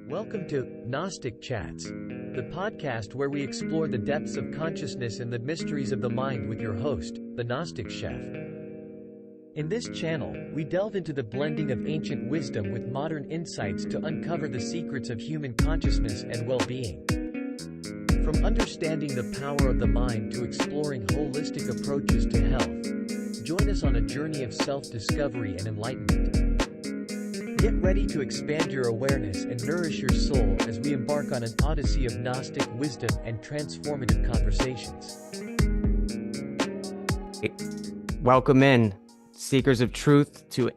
Welcome to Gnostic Chats, the podcast where we explore the depths of consciousness and the mysteries of the mind with your host, the Gnostic Chef. In this channel, we delve into the blending of ancient wisdom with modern insights to uncover the secrets of human consciousness and well-being. From understanding the power of the mind to exploring holistic approaches to health, join us on a journey of self-discovery and enlightenment. Get ready to expand your awareness and nourish your soul as we embark on an odyssey of Gnostic wisdom and transformative conversations. Welcome in, seekers of truth, to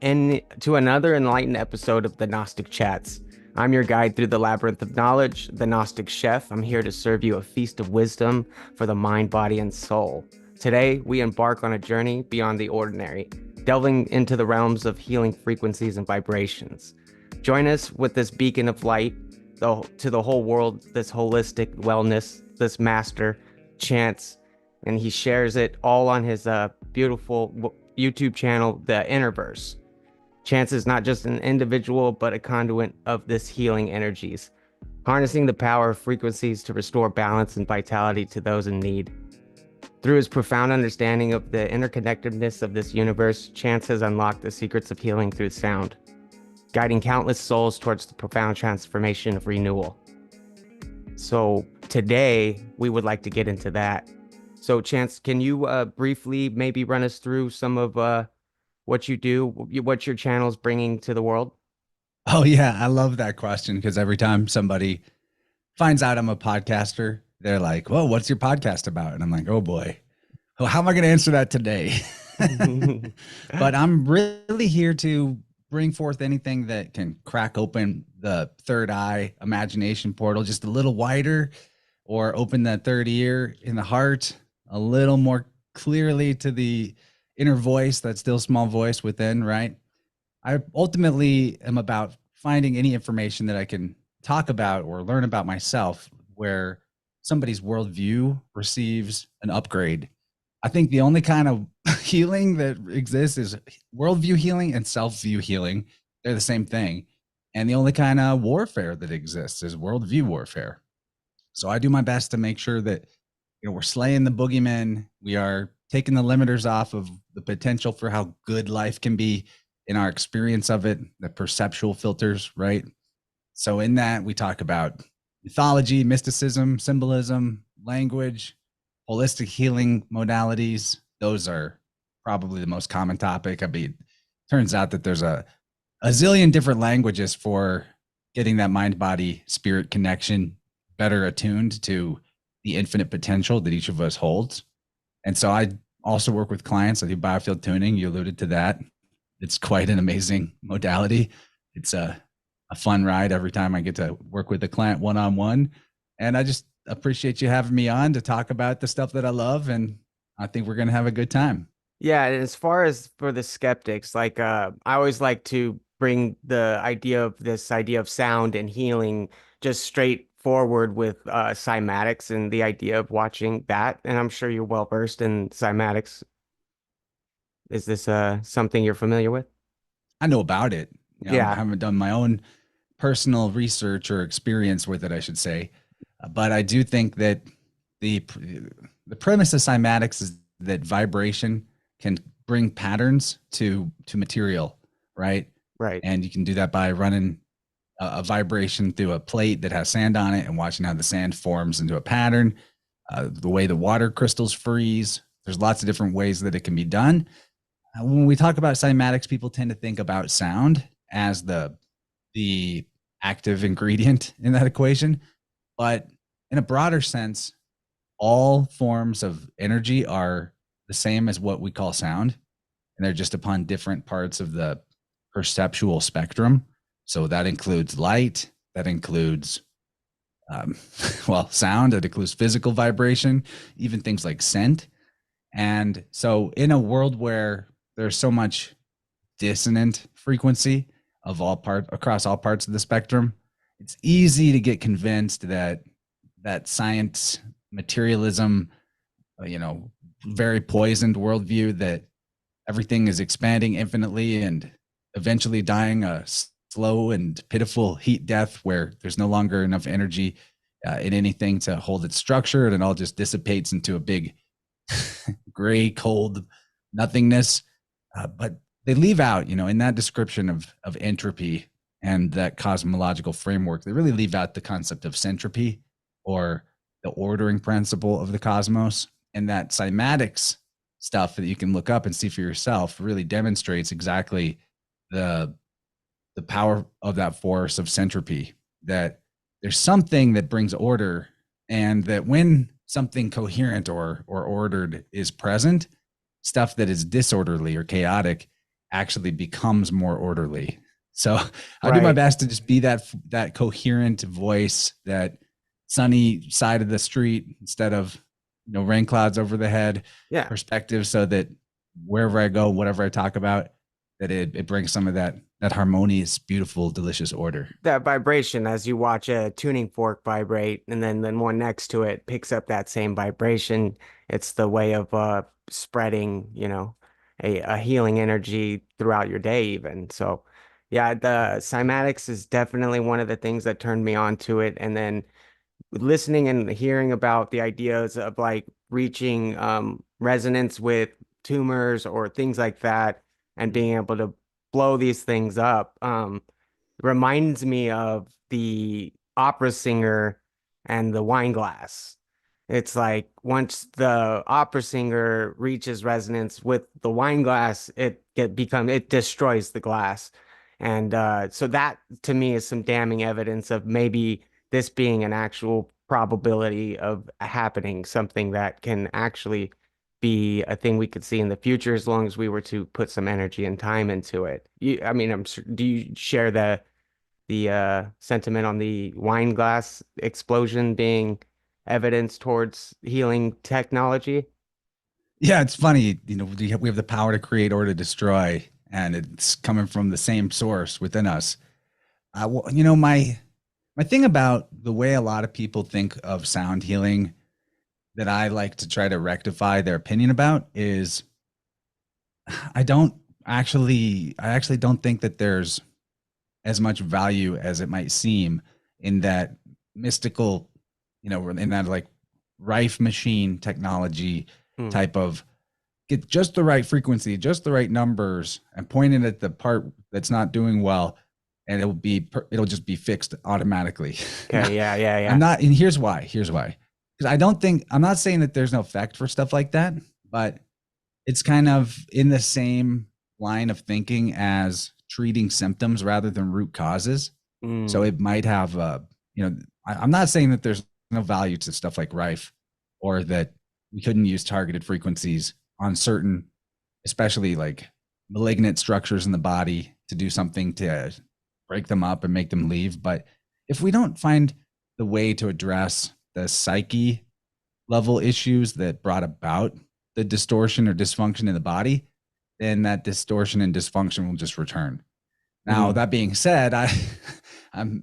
another enlightened episode of the Gnostic Chats. I'm your guide through the labyrinth of knowledge, the Gnostic Chef. I'm here to serve you a feast of wisdom for the mind, body, and soul. Today, we embark on a journey beyond the ordinary, delving into the realms of healing frequencies and vibrations. Join us with this beacon of light to the whole world, this holistic wellness, this master, Chance, and he shares it all on his beautiful YouTube channel, the InnerVerse. Chance is not just an individual, but a conduit of this healing energies, harnessing the power of frequencies to restore balance and vitality to those in need. Through his profound understanding of the interconnectedness of this universe, Chance has unlocked the secrets of healing through sound, guiding countless souls towards the profound transformation of renewal. So today, we would like to get into that. So Chance, can you briefly maybe run us through some of what you do, what your channel's bringing to the world? Oh yeah, I love that question because every time somebody finds out I'm a podcaster, they're like, "Well, what's your podcast about?" And I'm like, "Oh boy, well, how am I going to answer that today?" But I'm really here to bring forth anything that can crack open the third eye imagination portal just a little wider, or open that third ear in the heart a little more clearly to the inner voice, that still small voice within, right? I ultimately am about finding any information that I can talk about or learn about myself where somebody's worldview receives an upgrade. I think the only kind of healing that exists is worldview healing and self-view healing. They're the same thing. And the only kind of warfare that exists is worldview warfare. So I do my best to make sure that, we're slaying the boogeymen. We are taking the limiters off of the potential for how good life can be in our experience of it, the perceptual filters, right? So in that, we talk about mythology, mysticism, symbolism, language, holistic healing modalities. Those are probably the most common topic. I mean, turns out that there's a zillion different languages for getting that mind, body, spirit connection better attuned to the infinite potential that each of us holds. And so I also work with clients. I do biofield tuning. You alluded to that. It's quite an amazing modality. It's a fun ride every time I get to work with a client one-on-one. And I just appreciate you having me on to talk about the stuff that I love. And I think we're going to have a good time. Yeah, and as far as for the skeptics, I always like to bring the idea of sound and healing just straight forward with cymatics and the idea of watching that. And I'm sure you're well versed in cymatics. Is this something you're familiar with? I know about it. Yeah. I haven't done my own personal research or experience with it, I should say. But I do think that the premise of cymatics is that vibration can bring patterns to material, right? Right. And you can do that by running a vibration through a plate that has sand on it and watching how the sand forms into a pattern, the way the water crystals freeze. There's lots of different ways that it can be done. When we talk about cymatics, people tend to think about sound as the active ingredient in that equation. But in a broader sense, all forms of energy are the same as what we call sound, and they're just upon different parts of the perceptual spectrum. So that includes light, that includes, sound, that includes physical vibration, even things like scent. And so in a world where there's so much dissonant frequency across all parts of the spectrum, it's easy to get convinced that science, materialism, very poisoned worldview that everything is expanding infinitely and eventually dying a slow and pitiful heat death where there's no longer enough energy in anything to hold its structure, and it all just dissipates into a big gray, cold nothingness. But they leave out, in that description of entropy and that cosmological framework, they really leave out the concept of centropy, or the ordering principle of the cosmos. And that cymatics stuff that you can look up and see for yourself really demonstrates exactly the the power of that force of centropy, that there's something that brings order, and that when something coherent or ordered is present, stuff that is disorderly or chaotic actually becomes more orderly. So I do my Right. best to just be that coherent voice, that sunny side of the street instead of rain clouds over the head Yeah. perspective, so that wherever I go, whatever I talk about, that it brings some of that harmonious, beautiful, delicious order. That vibration as you watch a tuning fork vibrate, and then one next to it picks up that same vibration. It's the way of spreading, a healing energy throughout your day even. So yeah, the cymatics is definitely one of the things that turned me on to it. And then listening and hearing about the ideas of like reaching resonance with tumors or things like that, and being able to blow these things up. Reminds me of the opera singer and the wine glass. It's like once the opera singer reaches resonance with the wine glass, it destroys the glass. And so that to me is some damning evidence of maybe this being an actual probability of happening, something that can actually be a thing we could see in the future as long as we were to put some energy and time into it. I mean, do you share the sentiment on the wine glass explosion being evidence towards healing technology? Yeah, it's funny. We have the power to create or to destroy, and it's coming from the same source within us. My thing about the way a lot of people think of sound healing, that I like to try to rectify their opinion about, is I don't I actually don't think that there's as much value as it might seem in that mystical, in that like Rife machine technology Hmm. type of, get just the right frequency, just the right numbers, and point it at the part that's not doing well, and it'll just be fixed automatically. Okay, yeah, yeah, I'm yeah. not, and here's why. Here's why. Because I'm not saying that there's no effect for stuff like that, but it's kind of in the same line of thinking as treating symptoms rather than root causes. So Mm, it might have, I'm not saying that there's no value to stuff like Rife, or that we couldn't use targeted frequencies on certain, especially like malignant structures in the body, to do something to break them up and make them leave. But if we don't find the way to address the psyche level issues that brought about the distortion or dysfunction in the body, then that distortion and dysfunction will just return. Now, mm, that being said, I'm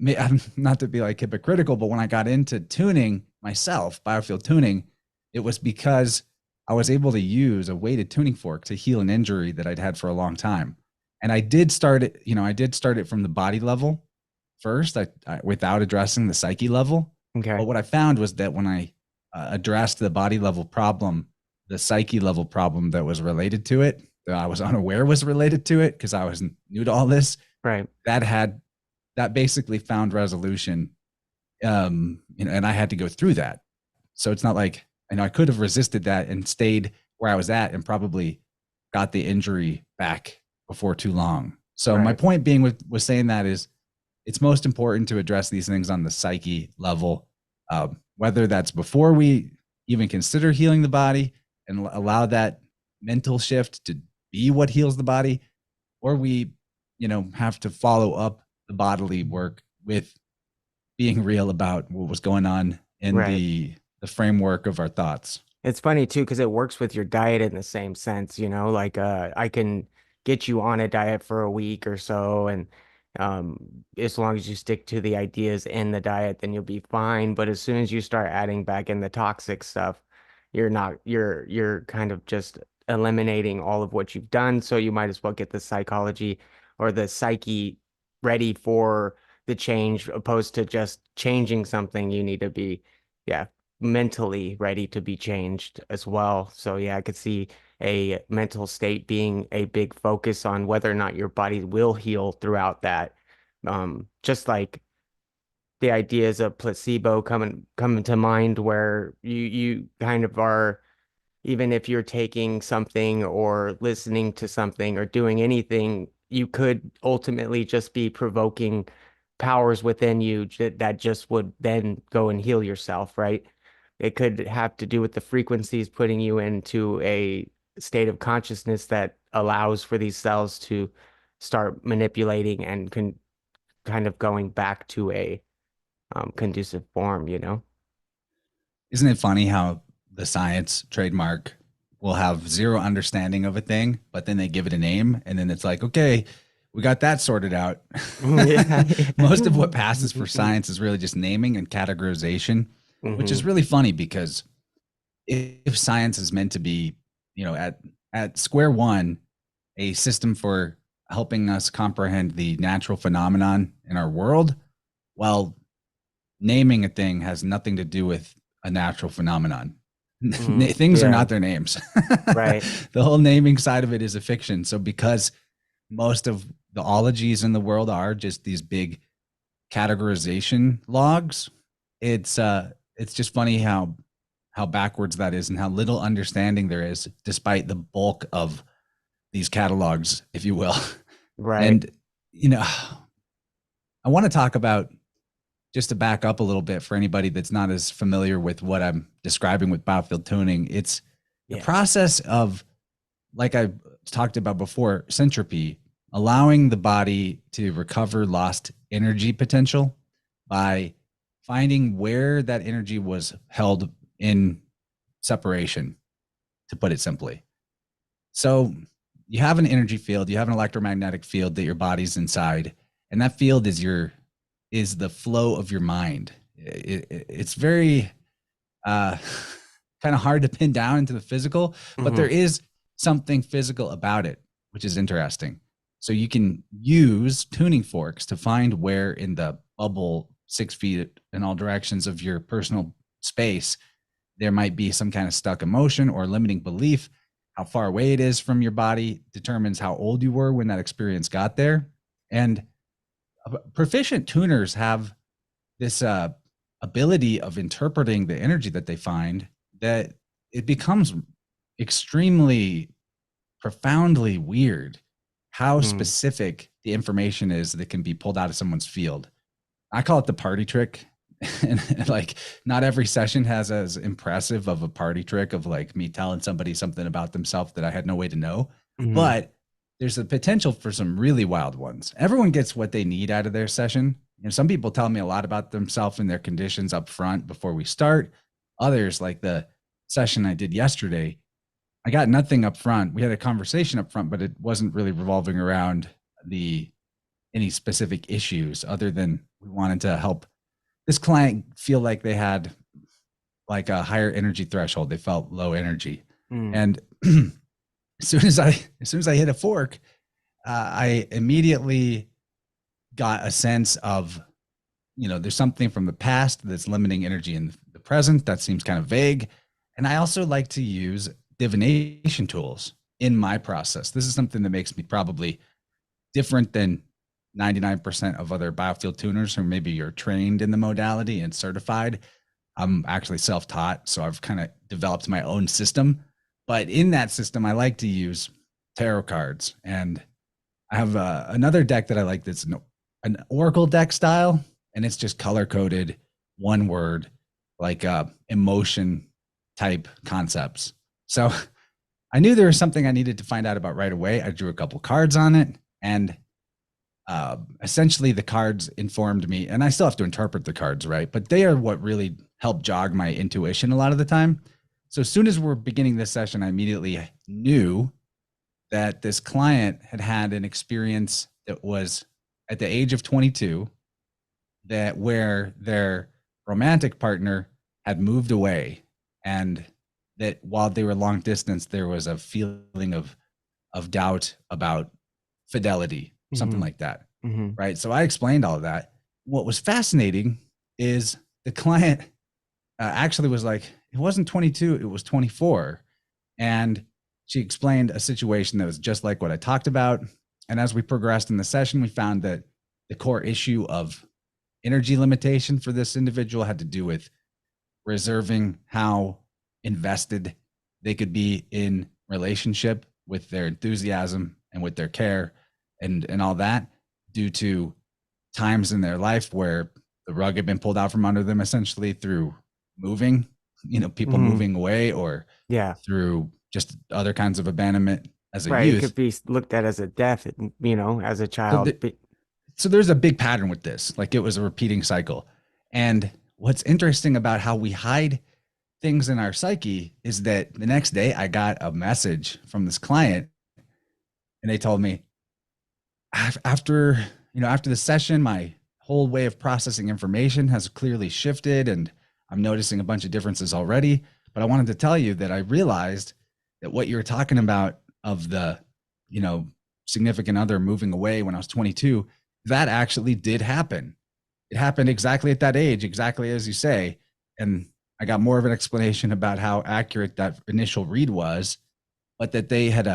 not to be like hypocritical, but when I got into tuning myself, biofield tuning, it was because I was able to use a weighted tuning fork to heal an injury that I'd had for a long time. And I did start it from the body level first, without addressing the psyche level. okay. But what I found was that when I addressed the body level problem, the psyche level problem that was related to it, that I was unaware was related to it because I was new to all this, Right. that basically found resolution. And I had to go through that. So it's not like, I could have resisted that and stayed where I was at and probably got the injury back before too long. So my Right. point being with saying that is, it's most important to address these things on the psyche level, whether that's before we even consider healing the body and allow that mental shift to be what heals the body, or we, have to follow up the bodily work with being real about what was going on in Right. the framework of our thoughts. It's funny too, because it works with your diet in the same sense, like I can get you on a diet for a week or so, and as long as you stick to the ideas in the diet, then you'll be fine. But as soon as you start adding back in the toxic stuff, you're kind of just eliminating all of what you've done. So you might as well get the psychology or the psyche ready for the change, opposed to just changing something. You need to be, yeah, mentally ready to be changed as well. So yeah, I could see a mental state being a big focus on whether or not your body will heal throughout that. Just like the ideas of placebo coming to mind, where you kind of are, even if you're taking something or listening to something or doing anything, you could ultimately just be provoking powers within you that just would then go and heal yourself, right? It could have to do with the frequencies putting you into a state of consciousness that allows for these cells to start manipulating and kind of going back to a conducive form, you know? Isn't it funny how the science trademark will have zero understanding of a thing, but then they give it a name and then it's like, okay, we got that sorted out. Yeah. Most of what passes for science is really just naming and categorization, which is Hmm. really funny because if science is meant to be, at square one, a system for helping us comprehend the natural phenomenon in our world, well, naming a thing has nothing to do with a natural phenomenon. Things are Yeah, not their names. right. The whole naming side of it is a fiction. So because most of the ologies in the world are just these big categorization logs, it's just funny how backwards that is and how little understanding there is despite the bulk of these catalogs, if you will. Right. And you know, I want to talk about, just to back up a little bit for anybody that's not as familiar with what I'm describing with biofield tuning, it's the Yeah. process of, like I talked about before, centropy, allowing the body to recover lost energy potential by finding where that energy was held in separation, to put it simply. So you have an energy field, you have an electromagnetic field that your body's inside, and that field is the flow of your mind. It's very uh, kind of hard to pin down into the physical, but there Hmm. is something physical about it, which is interesting. So you can use tuning forks to find where in the bubble 6 feet in all directions of your personal space there might be some kind of stuck emotion or limiting belief. How far away it is from your body determines how old you were when that experience got there. And proficient tuners have this ability of interpreting the energy that they find, that it becomes extremely profoundly weird how Hmm. specific the information is that can be pulled out of someone's field. I call it the party trick. And like, not every session has as impressive of a party trick of like me telling somebody something about themselves that I had no way to know. Hmm. But there's the potential for some really wild ones. Everyone gets what they need out of their session. Some people tell me a lot about themselves and their conditions up front before we start. Others, like the session I did yesterday, I got nothing up front. We had a conversation up front, but it wasn't really revolving around the any specific issues other than we wanted to help this client feel like they had like a higher energy threshold. They felt low energy. Hmm. And as soon as I hit a fork, I immediately got a sense of, there's something from the past that's limiting energy in the present. That seems kind of vague. And I also like to use divination tools in my process. This is something that makes me probably different than 99% of other biofield tuners who maybe are trained in the modality and certified. I'm actually self-taught, so I've kind of developed my own system. But in that system, I like to use tarot cards, and I have another deck that I like that's an oracle deck style, and it's just color coded, one word, like emotion type concepts. So I knew there was something I needed to find out about right away. I drew a couple cards on it, and essentially the cards informed me, and I still have to interpret the cards, right? But they are what really help jog my intuition a lot of the time. So as soon as we're beginning this session, I immediately knew that this client had had an experience that was at the age of 22, that where their romantic partner had moved away, and that while they were long distance, there was a feeling of doubt about fidelity, something Hmm. like that. right? So I explained all of that. What was fascinating is the client actually was like, it wasn't 22, it was 24. And she explained a situation that was just like what I talked about. And as we progressed in the session, we found that the core issue of energy limitation for this individual had to do with reserving how invested they could be in relationship with their enthusiasm and with their care and all that, due to times in their life where the rug had been pulled out from under them, essentially through moving, people moving away, or through just other kinds of abandonment as a Right. youth. It could be looked at as a death, as a child. So there's a big pattern with this. Like, it was a repeating cycle. And what's interesting about how we hide things in our psyche is that the next day I got a message from this client, and they told me, after the session, my whole way of processing information has clearly shifted, and I'm noticing a bunch of differences already. But I wanted to tell you that I realized that what you were talking about of the, significant other moving away when I was 22, that actually did happen. It happened exactly at that age, exactly as you say. And I got more of an explanation about how accurate that initial read was, but that they had,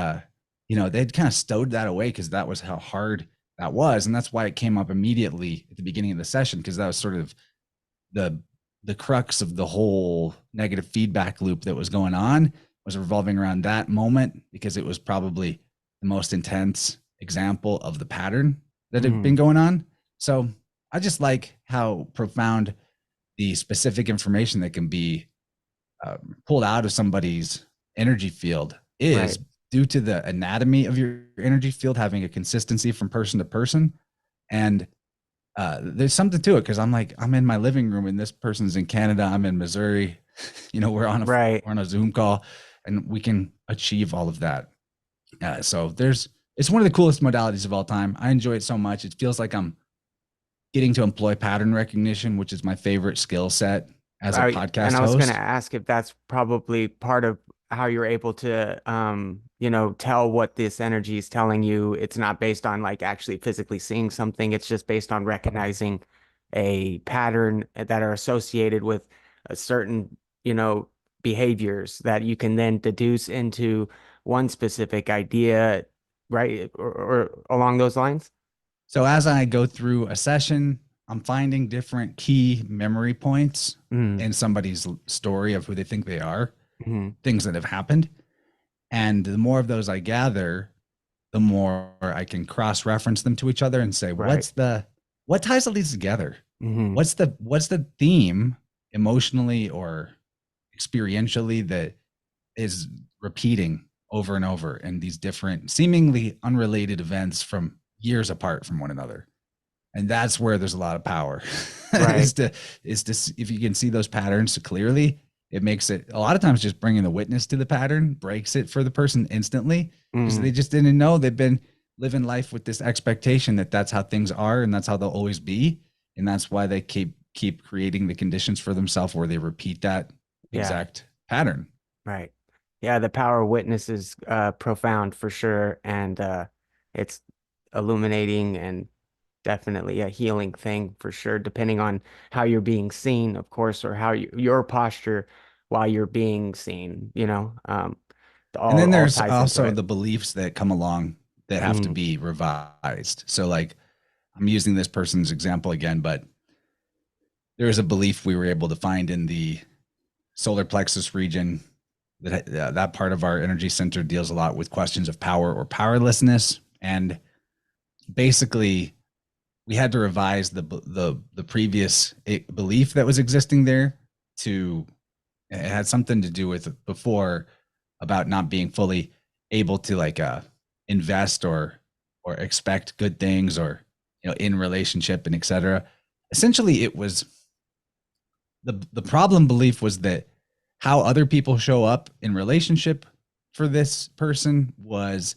they'd kind of stowed that away because that was how hard that was. And that's why it came up immediately at the beginning of the session, because that was sort of the crux of the whole negative feedback loop that was going on, was revolving around that moment, because it was probably the most intense example of the pattern that had been going on. So I just like how profound the specific information that can be pulled out of somebody's energy field is, due to the anatomy of your energy field having a consistency from person to person. And there's something to it, because I'm in my living room and this person's in Canada, I'm in Missouri, we're on a Zoom call, and we can achieve all of that. So it's one of the coolest modalities of all time. I enjoy it so much. It feels like I'm getting to employ pattern recognition, which is my favorite skill set as a podcast host. And I was going to ask if that's probably part of how you're able to, tell what this energy is telling you. It's not based on like actually physically seeing something. It's just based on recognizing a pattern that are associated with a certain, behaviors that you can then deduce into one specific idea, right? Or along those lines. So as I go through a session, I'm finding different key memory points in somebody's story of who they think they are, things that have happened. And the more of those I gather, the more I can cross-reference them to each other and say, what ties all these together? What's the theme emotionally or experientially that is repeating over and over in these different seemingly unrelated events from years apart from one another? And that's where there's a lot of power. is to if you can see those patterns clearly, it makes it, a lot of times just bringing the witness to the pattern breaks it for the person instantly, because they just didn't know. They've been living life with this expectation that that's how things are and that's how they'll always be. And that's why they keep creating the conditions for themselves where they repeat that exact pattern. Right. Yeah. The power of witness is profound for sure. And it's illuminating and definitely a healing thing for sure, depending on how you're being seen, of course, or how your posture while you're being seen, and then there's also the beliefs that come along that have to be revised. So like, I'm using this person's example again, but there is a belief we were able to find in the solar plexus region that part of our energy center deals a lot with questions of power or powerlessness. And basically we had to revise the previous belief that was existing there it had something to do with before about not being fully able to invest or expect good things or, in relationship and etc. Essentially it was the problem belief was that how other people show up in relationship for this person was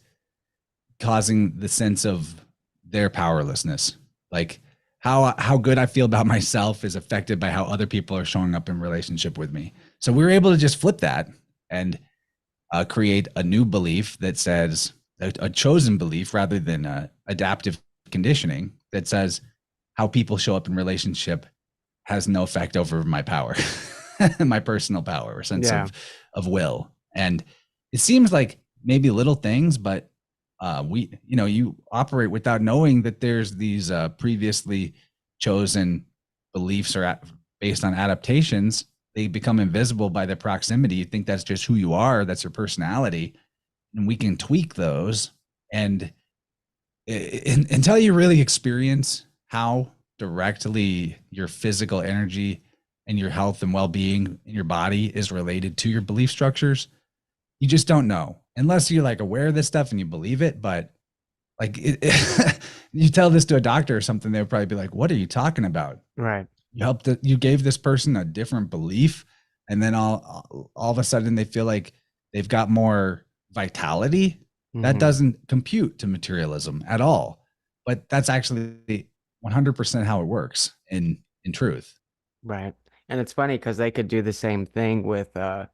causing the sense of their powerlessness. Like how good I feel about myself is affected by how other people are showing up in relationship with me. So we were able to just flip that and create a new belief that says a chosen belief rather than adaptive conditioning that says how people show up in relationship has no effect over my power, my personal power or sense Yeah. of will. And it seems like maybe little things, but you operate without knowing that there's these previously chosen beliefs or based on adaptations. They become invisible by their proximity. You think that's just who you are, that's your personality, and we can tweak those. And until you really experience how directly your physical energy and your health and well-being in your body is related to your belief structures, you just don't know unless you're like aware of this stuff and you believe it. But like you tell this to a doctor or something, they'll probably be like, what are you talking about? Right. You gave this person a different belief, and then all of a sudden they feel like they've got more vitality. That doesn't compute to materialism at all. But that's actually 100% how it works in truth. Right. And it's funny because they could do the same thing with I'm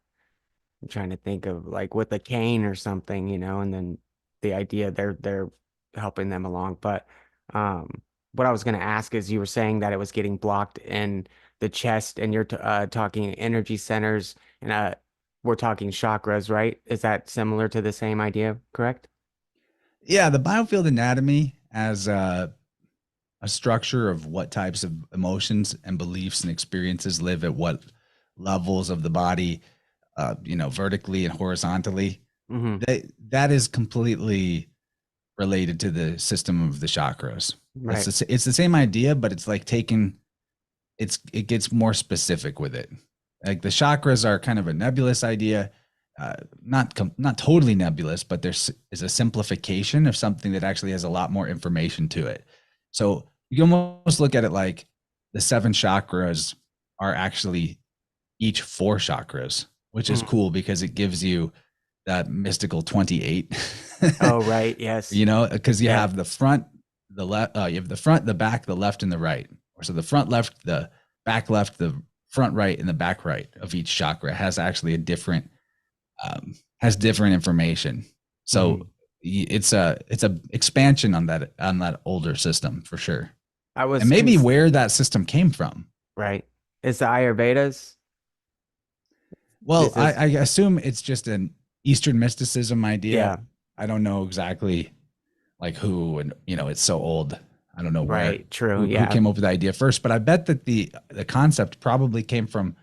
trying to think of like with a cane or something, and then the idea they're helping them along. But what I was going to ask is you were saying that it was getting blocked in the chest and you're t talking energy centers and we're talking chakras, right? Is that similar to the same idea, correct? Yeah, the biofield anatomy as a structure of what types of emotions and beliefs and experiences live at what levels of the body, vertically and horizontally. Mm-hmm. That is completely related to the system of the chakras. Right. It's the same idea, but it's like it gets more specific with it. Like the chakras are kind of a nebulous idea, not totally nebulous, but there's is a simplification of something that actually has a lot more information to it. So you can almost look at it like the 7 chakras are actually each 4 chakras, which is cool because it gives you that mystical 28. Oh, right. Yes. Because you have the front, the left, you have the front, the back, the left, and the right. So the front left, the back left, the front right, and the back right of each chakra has actually has different information. So it's a expansion on that older system for sure. And maybe where that system came from. Right. Is the Ayurveda's? Well, I assume it's just an Eastern mysticism idea. Yeah. I don't know exactly like who, and it's so old. I don't know where. Right. True. Who came up with the idea first, but I bet that the concept probably came from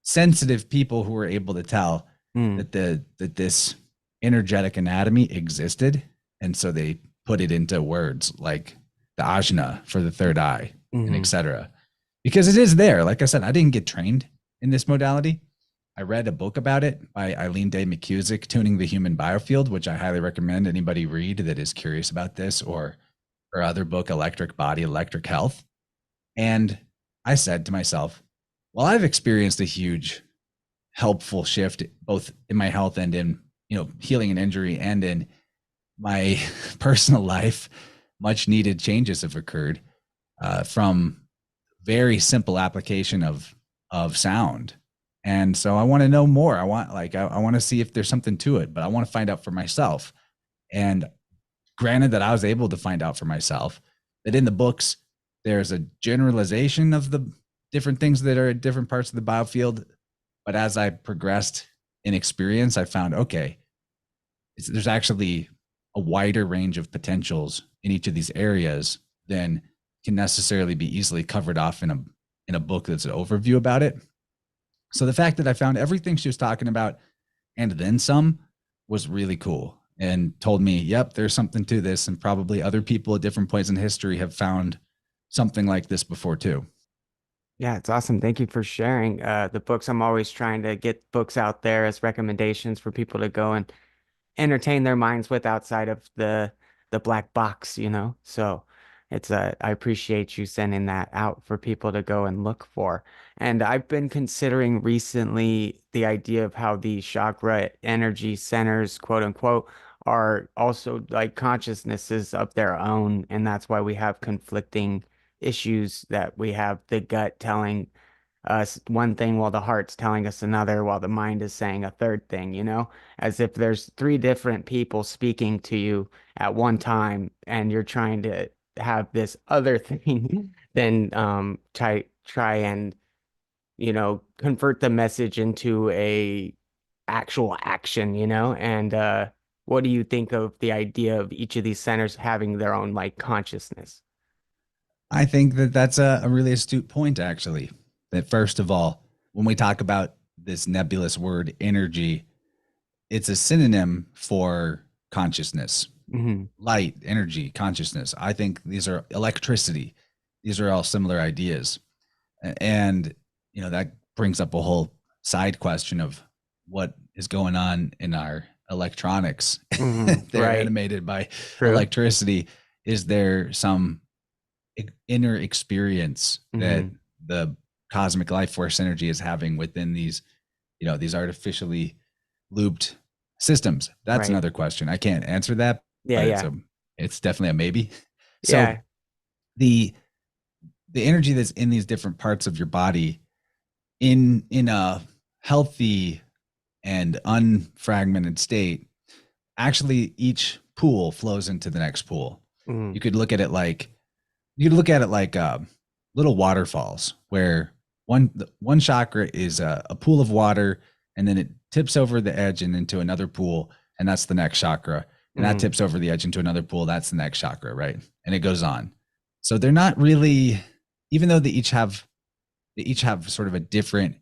sensitive people who were able to tell that this energetic anatomy existed, and so they put it into words like the ajna for the third eye, and etc. Because it is there. Like I said, I didn't get trained in this modality. I read a book about it by Eileen Day McCusick, Tuning the Human Biofield, which I highly recommend anybody read that is curious about this, or her other book, Electric Body, Electric Health. And I said to myself, well, I've experienced a huge helpful shift both in my health and in healing and injury, and in my personal life. Much needed changes have occurred from very simple application of sound. And so I want to know more. I want to see if there's something to it, but I want to find out for myself. And granted that I was able to find out for myself that in the books there's a generalization of the different things that are at different parts of the biofield. But as I progressed in experience, I found, okay, there's actually a wider range of potentials in each of these areas than can necessarily be easily covered off in a book that's an overview about it. So the fact that I found everything she was talking about and then some was really cool, and told me, yep, there's something to this. And probably other people at different points in history have found something like this before too. Yeah, it's awesome. Thank you for sharing the books. I'm always trying to get books out there as recommendations for people to go and entertain their minds with outside of the black box. So it's I appreciate you sending that out for people to go and look for. And I've been considering recently the idea of how the chakra energy centers, quote unquote, are also like consciousnesses of their own, and that's why we have conflicting issues, that we have the gut telling us one thing while the heart's telling us another, while the mind is saying a third thing, as if there's 3 different people speaking to you at one time and you're trying to have this other thing than try and, convert the message into a actual action, And what do you think of the idea of each of these centers having their own like consciousness? I think that that's a really astute point, actually. That first of all, when we talk about this nebulous word energy, it's a synonym for consciousness, Hmm. light, energy, consciousness. I think these are electricity. These are all similar ideas. And, that brings up a whole side question of what is going on in our electronics. Hmm. They're Right. animated by True. electricity. Is there some inner experience that Hmm. the cosmic life force energy is having within these artificially looped systems? That's Right. another question. I can't answer that, Yeah, but yeah. it's definitely a maybe. So Yeah. the the energy that's in these different parts of your body in a healthy and unfragmented state, actually each pool flows into the next pool. Hmm. You could look at it like little waterfalls where one chakra is a pool of water, and then it tips over the edge and into another pool, and that's the next chakra, and that Hmm. tips over the edge into another pool, that's the next chakra, right? And it goes on. So they're not really, even though they each have sort of a different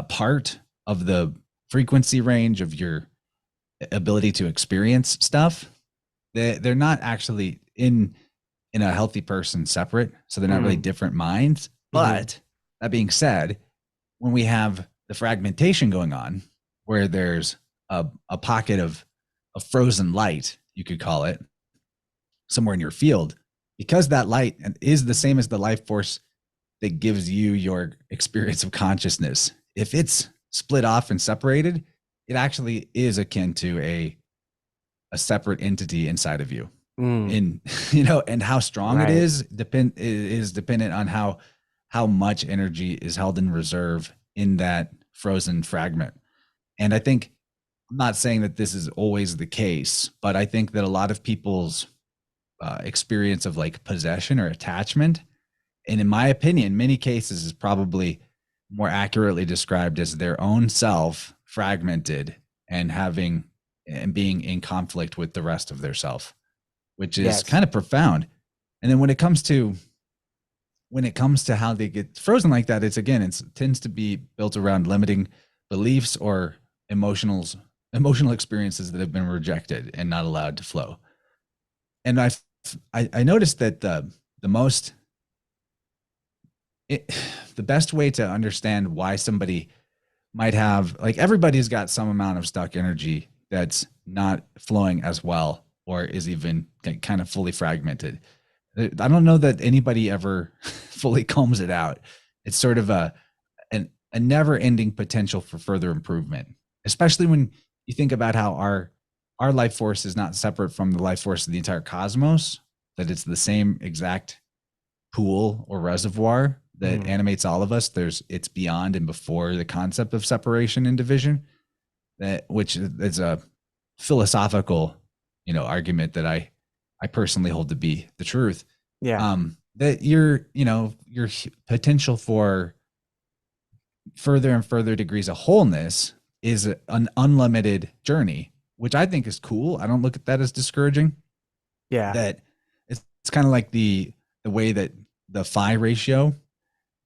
part of the frequency range of your ability to experience stuff. They're not actually in a healthy person separate, so they're not really Hmm. different minds. Hmm. But that being said, when we have the fragmentation going on, where there's a pocket of frozen light, you could call it, somewhere in your field, because that light is the same as the life force that gives you your experience of consciousness. If it's split off and separated, it actually is akin to a separate entity inside of you. Hmm. In and how strong it Right. is dependent on how much energy is held in reserve in that frozen fragment. And I think, I'm not saying that this is always the case, but I think that a lot of people's experience of like possession or attachment, and in my opinion, many cases is probably more accurately described as their own self fragmented and having and being in conflict with the rest of their self, which is Yes. kind of profound. And then when it comes to how they get frozen like that, it tends to be built around limiting beliefs or emotional experiences that have been rejected and not allowed to flow. And I noticed that the most it, the best way to understand why somebody might have, like, everybody's got some amount of stuck energy that's not flowing as well or is even kind of fully fragmented. I don't know that anybody ever fully combs it out. It's sort of a never-ending potential for further improvement, especially when you think about how our life force is not separate from the life force of the entire cosmos, that it's the same exact pool or reservoir that Hmm. animates all of us. It's beyond and before the concept of separation and division, that which is a philosophical, argument that I personally hold to be the truth. Yeah. That your potential for further and further degrees of wholeness is an unlimited journey, which I think is cool. I don't look at that as discouraging. Yeah. That it's kind of like the way that the phi ratio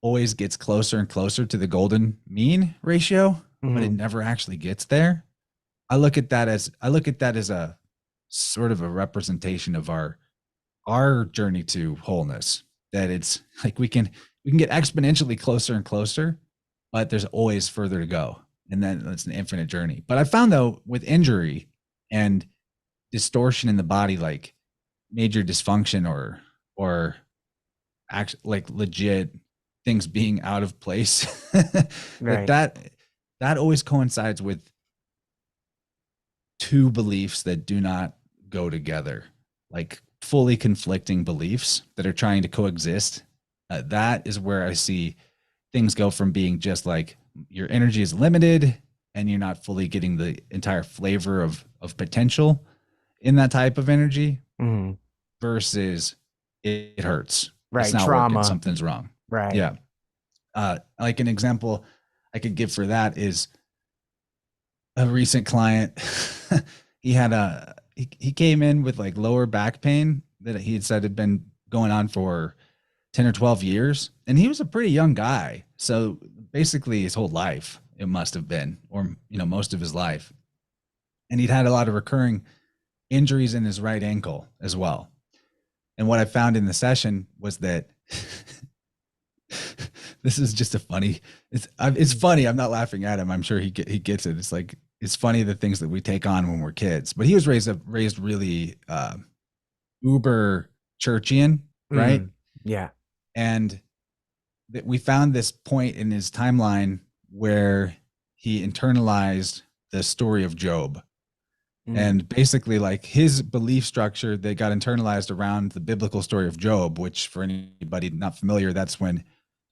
always gets closer and closer to the golden mean ratio, but it Hmm. never actually gets there. I look at that as a sort of a representation of our journey to wholeness. That it's like we can get exponentially closer and closer, but there's always further to go. And then it's an infinite journey. But I found, though, with injury and distortion in the body, like major dysfunction or act like legit things being out of place, that Right. that always coincides with two beliefs that do not go together, like fully conflicting beliefs that are trying to coexist. That is where I see things go from being just like your energy is limited and you're not fully getting the entire flavor of potential in that type of energy, Hmm. versus it hurts. It's Right. not working. Trauma. Something's wrong. Right. Yeah. Like an example I could give for that is a recent client. He came in with like lower back pain that he had said had been going on for 10 or 12 years. And he was a pretty young guy. So basically his whole life, it must have been, or, most of his life. And he'd had a lot of recurring injuries in his right ankle as well. And what I found in the session was that this is just it's funny. I'm not laughing at him. I'm sure he gets it. It's like, it's funny the things that we take on when we're kids, but he was raised really uber churchian, right? Yeah. And that we found this point in his timeline where he internalized the story of Job. And basically, like, his belief structure that got internalized around the biblical story of Job, which for anybody not familiar, that's when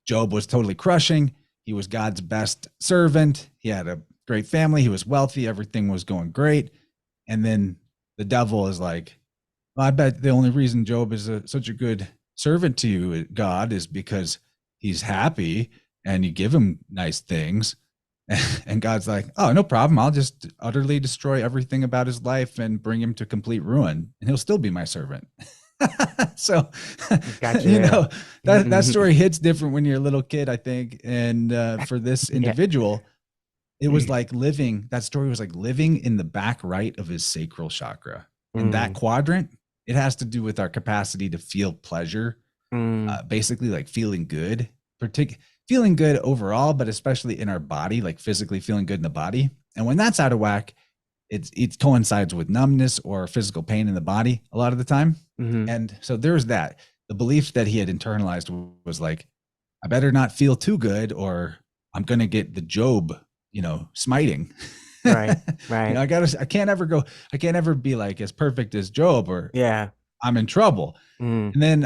Job was totally crushing. He was God's best servant. He had a great family. He was wealthy. Everything was going great. And then the devil is like, well, I bet the only reason Job is such a good servant to you, God, is because he's happy and you give him nice things. And God's like, oh, no problem. I'll just utterly destroy everything about his life and bring him to complete ruin, and he'll still be my servant. So, Gotcha. that story hits different when you're a little kid, I think. And for this individual, it was like that story was like living in the back right of his sacral chakra. In that quadrant, it has to do with our capacity to feel pleasure, basically like feeling good, feeling good overall, but especially in our body, like physically feeling good in the body. And when that's out of whack, it coincides with numbness or physical pain in the body a lot of the time. And so there's that. The belief that he had internalized was like, I better not feel too good or I'm going to get the Job, smiting. Right. Right. I can't ever be like as perfect as Job or I'm in trouble. And then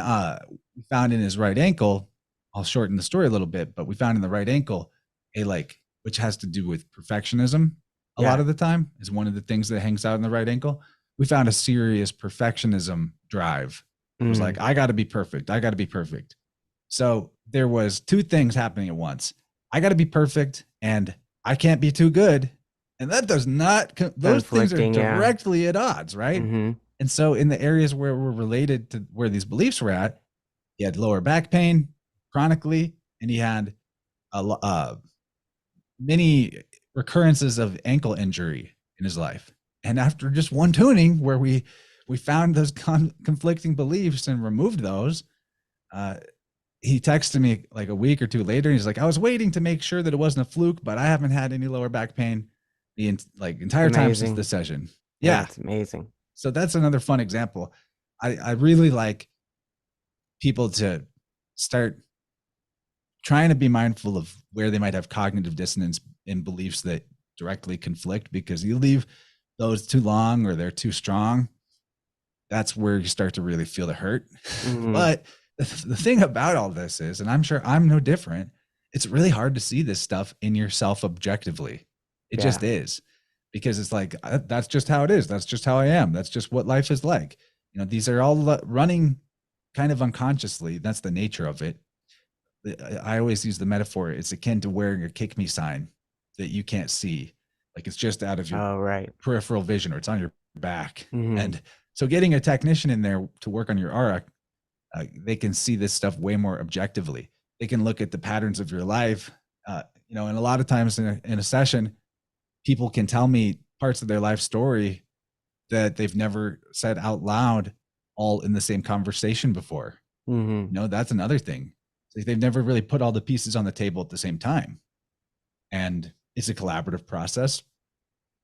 we found in his right ankle, I'll shorten the story a little bit, but we found in the right ankle which has to do with perfectionism a lot of the time, is one of the things that hangs out in the right ankle. We found a serious perfectionism drive. It was like, I got to be perfect. I got to be perfect. So there was two things happening at once. I got to be perfect and I can't be too good. And that does not, those things are directly at odds, right? And so in the areas where we're related to where these beliefs were at, he had lower back pain chronically, and he had many recurrences of ankle injury in his life. And after just one tuning where we found those conflicting beliefs and removed those, he texted me like a week or two later, and he's like, I was waiting to make sure that it wasn't a fluke, but I haven't had any lower back pain the entire time since the session. Yeah. It's amazing. So that's another fun example. I really like people to start trying to be mindful of where they might have cognitive dissonance in beliefs that directly conflict, because you leave those too long or they're too strong, that's where you start to really feel the hurt. But the thing about all this is, and I'm sure I'm no different, it's really hard to see this stuff in yourself objectively. It just is, because it's like, that's just how it is. That's just how I am. That's just what life is like. These are all running kind of unconsciously. That's the nature of it. I always use the metaphor. It's akin to wearing a kick me sign that you can't see. Like, it's just out of your peripheral vision, or it's on your back. And so getting a technician in there to work on your aura, they can see this stuff way more objectively. They can look at the patterns of your life. And a lot of times in a session, people can tell me parts of their life story that they've never said out loud all in the same conversation before. That's another thing. They've never really put all the pieces on the table at the same time. And it's a collaborative process.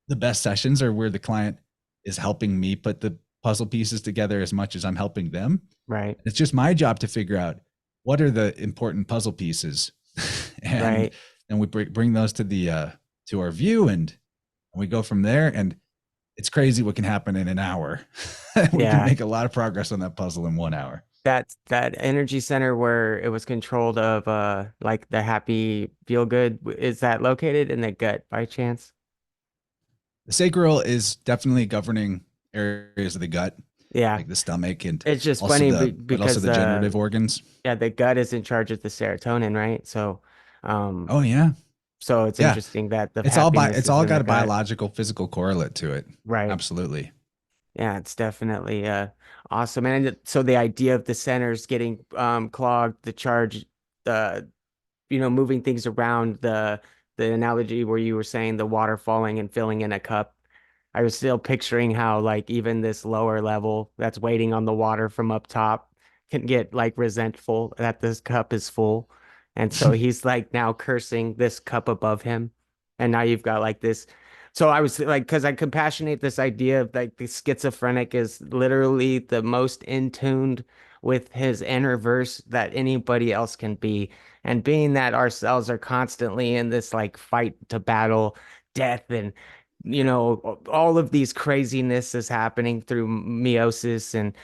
The best sessions are where the client is helping me put the puzzle pieces together as much as I'm helping them. Right. It's just my job to figure out what are the important puzzle pieces. And we bring those to our view, and we go from there. And it's crazy what can happen in an hour. We can make a lot of progress on that puzzle in 1 hour. That energy center where it was controlled of like the happy feel good, is that located in the gut by chance? The sacral is definitely governing areas of the gut. Yeah. like the stomach and It's just also funny but also because the generative organs. yeah, the gut is in charge of the serotonin, right? Um Oh yeah. so it's Yeah. interesting that the It's happiness is all in got the a gut. biological physical correlate to it. Right. Absolutely. Yeah, it's definitely awesome. And so the idea of the centers getting clogged, the charge, the moving things around, the analogy where you were saying the water falling and filling in a cup. I was still picturing how like even this lower level that's waiting on the water from up top can get like resentful that this cup is full. And so he's like now cursing this cup above him. And now you've got like this. So I was like, because I compassionate this idea of like the schizophrenic is literally the most in tuned with his inner verse that anybody else can be. And being that ourselves are constantly in this like fight to battle death and all of these craziness is happening through meiosis and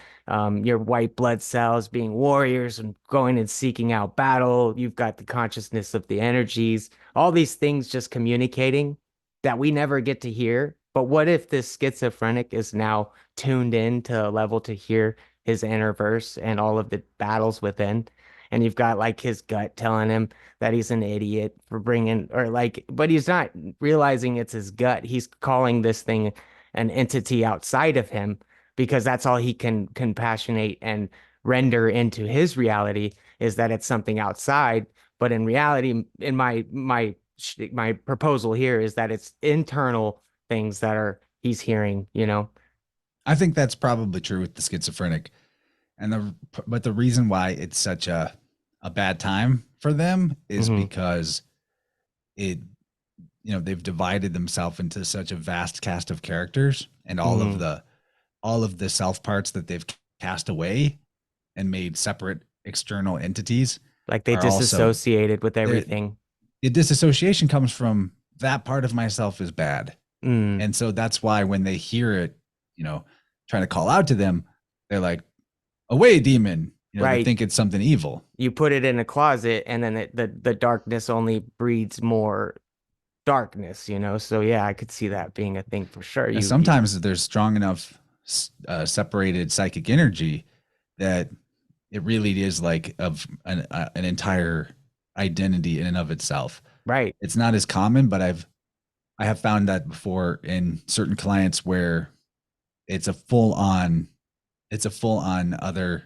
your white blood cells being warriors and going and seeking out battle. You've got the consciousness of the energies, all these things just communicating that we never get to hear. But what if this schizophrenic is now tuned in to a level to hear his inner verse and all of the battles within? And you've got like his gut telling him that he's an idiot for bringing, or like, but he's not realizing it's his gut. He's calling this thing an entity outside of him because that's all he can compassionate and render into his reality is that it's something outside. But in reality, in my proposal here is that it's internal things that are he's hearing. I think that's probably true with the schizophrenic. And the reason why it's such a bad time for them is Hmm. because it they've divided themselves into such a vast cast of characters, and Hmm. all of the self parts that they've cast away and made separate external entities Like they are also disassociated with the everything. disassociation comes from that part of myself is bad. Mm, And so that's why when they hear it, you know, trying to call out to them, they're like, away, demon. They right. think it's something evil. You put it in a closet and then the darkness only breeds more darkness. So yeah, I could see that being a thing for sure. And You sometimes there's strong enough separated psychic energy that it really is like of an entire identity in and of itself. right. It's not as common, but I have found that before in certain clients where it's a full on other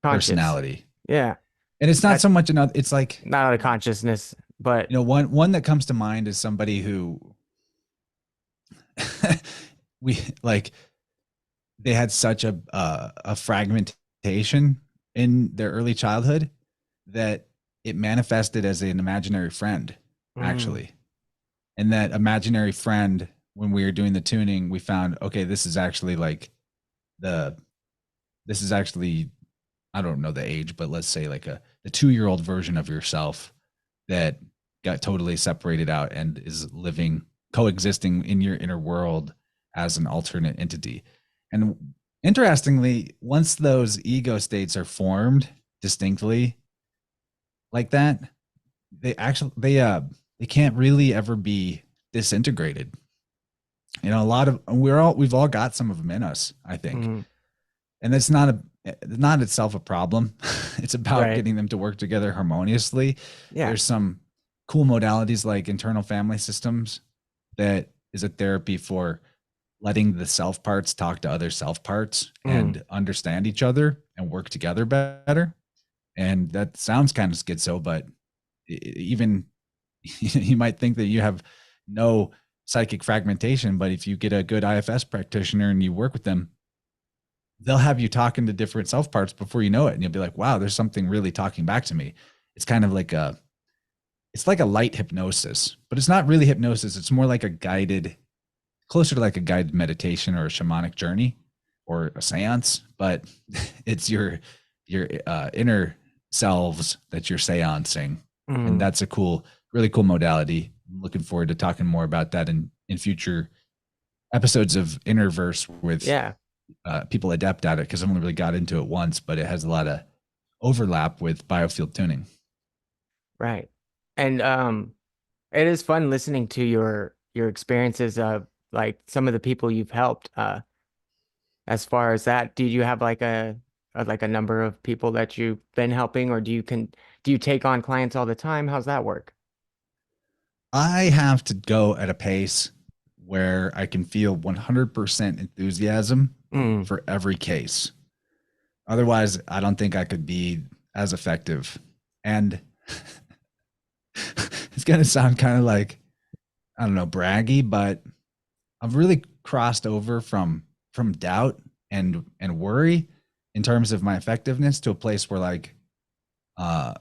Conscious. personality. Yeah. And it's not That so much another, it's like, not out of consciousness, but one that comes to mind is somebody who we like they had such a fragmentation in their early childhood that it manifested as an imaginary friend, mm, actually. And that imaginary friend, when we were doing the tuning, we found, okay, this is actually like the this is actually, I don't know the age, but let's say like the 2-year-old version of yourself that got totally separated out and is living, coexisting in your inner world as an alternate entity. And interestingly, once those ego states are formed distinctly like that, they can't really ever be disintegrated. A lot of we've all got some of them in us, I think. mm, And it's not itself a problem. It's about right. getting them to work together harmoniously. Yeah. There's some cool modalities like internal family systems that is a therapy for letting the self parts talk to other self parts Mm, and understand each other and work together better. And that sounds kind of schizo, but even you might think that you have no psychic fragmentation, but if you get a good IFS practitioner and you work with them, they'll have you talking to different self parts before you know it, and you'll be like, wow, there's something really talking back to me. It's kind of like a light hypnosis, but it's not really hypnosis. It's more like a guided, closer to like a guided meditation or a shamanic journey or a seance, but it's your inner selves that you're seancing. And mm, that's a really cool modality. I'm looking forward to talking more about that in future episodes of InnerVerse with yeah. people adept at it, because I've only really got into it once, but it has a lot of overlap with biofield tuning. Right. And it is fun listening to your experiences of like some of the people you've helped. as far as that, do you have like a number of people that you've been helping, or do you take on clients all the time? How's that work? I have to go at a pace where I can feel 100% enthusiasm Mm, for every case. Otherwise, I don't think I could be as effective. And it's going to sound kind of like, I don't know, braggy, but I've really crossed over from doubt and worry in terms of my effectiveness to a place where like uh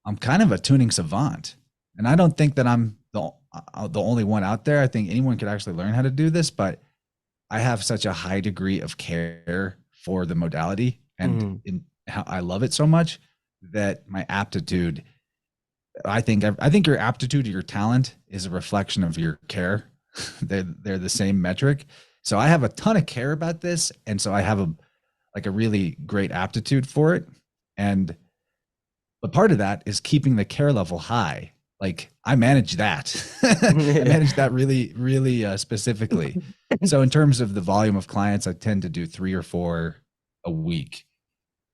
I'm kind of a tuning savant. And I don't think that I'm the only one out there. I think anyone could actually learn how to do this, but I have such a high degree of care for the modality and mm, in how I love it so much that my aptitude, I think your aptitude or your talent is a reflection of your care. They're the same metric. So I have a ton of care about this, and so I have a really great aptitude for it. And but part of that is keeping the care level high. Like I manage that. I manage that really, really specifically. So in terms of the volume of clients, I tend to do 3 or 4 a week,